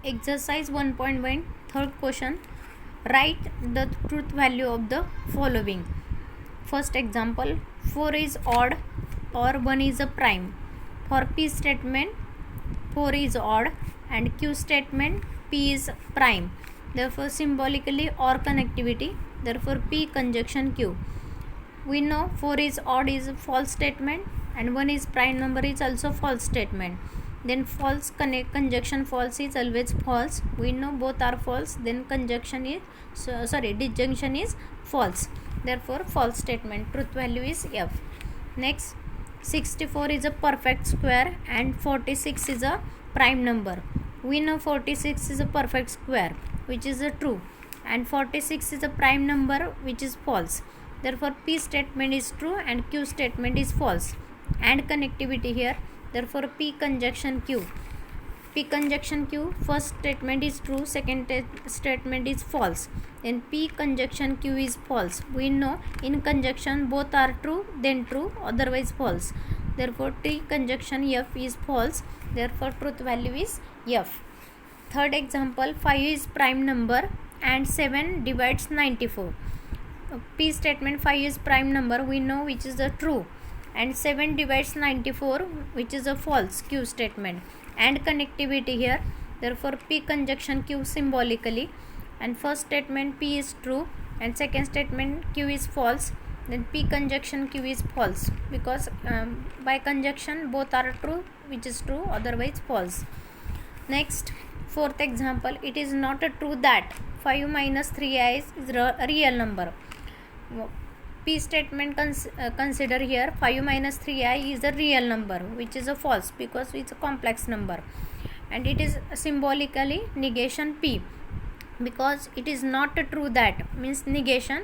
Exercise 1.1 third question. Write the truth value of the following. First example, 4 is odd or 1 is a prime. For P statement, 4 is odd, and Q statement, P is prime. Therefore symbolically OR connectivity, therefore P conjunction Q. We know 4 is odd is a false statement and 1 is prime number is also false statement. Then false conjunction false is always false. We know both are false, then conjunction is disjunction is false. Therefore false statement. Truth value is F. Next, 64 is a perfect square and 46 is a prime number. We know 46 is a perfect square, which is a true, and 46 is a prime number, which is false. Therefore P statement is true and Q statement is false. And connectivity here, therefore P conjunction Q. P conjunction Q, first statement is true, second statement is false. Then P conjunction Q is false. We know in conjunction both are true, then true, otherwise false. Therefore T conjunction F is false. Therefore truth value is F. Third example, 5 is prime number and 7 divides 94. P statement 5 is prime number, we know, which is a true, and 7 divides 94, which is a false. Q statement. And connectivity here, therefore P conjunction Q symbolically, and first statement P is true and second statement Q is false. Then P conjunction Q is false, because by conjunction both are true, which is true, otherwise false. Next, fourth example, it is not a true that 5 minus 3i is a real number. P statement consider here 5 minus 3i is a real number, which is a false because it's a complex number, and it is symbolically negation P, because it is not a true that means negation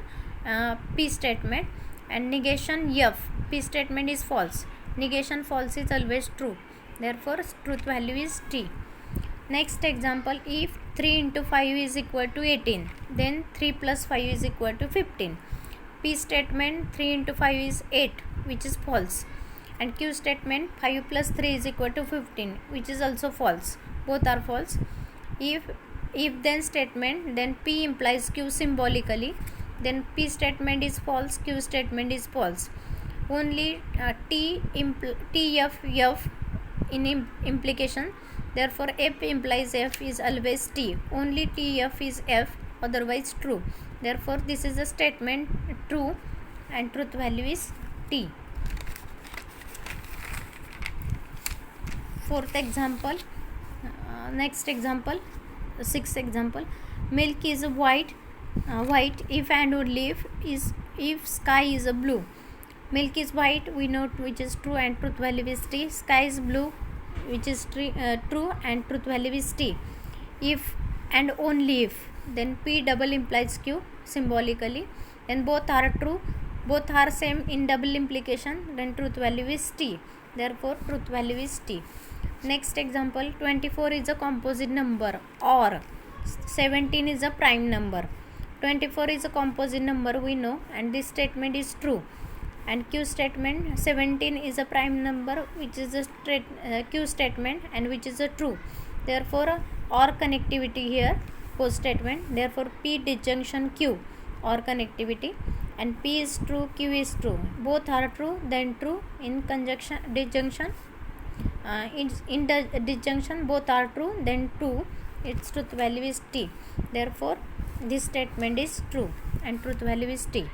P statement, and negation F. P statement is false, negation false is always true. Therefore truth value is T. Next example, if 3 into 5 is equal to 18, then 3 plus 5 is equal to 15. P statement 3 into 5 is 8, which is false, and Q statement 5 plus 3 is equal to 15, which is also false. Both are false. If then statement, then P implies Q symbolically, then P statement is false, Q statement is false. Only T F in implication, therefore F implies F is always T. Only T F is F, otherwise true. Therefore this is a statement true and truth value is T. Fourth example, next example, sixth example, milk is white if and only if sky is a blue. Milk is white, we know, which is true, and truth value is T. Sky is blue, which is true, and truth value is T. If and only if, then P double implies Q symbolically, then both are true, both are same in double implication, then truth value is T. Therefore truth value is T. Next example, 24 is a composite number or 17 is a prime number. 24 is a composite number, we know, and this statement is true, and Q statement 17 is a prime number, which is a Q statement and which is a true. Therefore OR connectivity here, post statement. Therefore P disjunction Q, OR connectivity, and P is true, Q is true, both are true, then true. In conjunction disjunction, in the disjunction both are true, then true. Its truth value is T. Therefore this statement is true and truth value is T.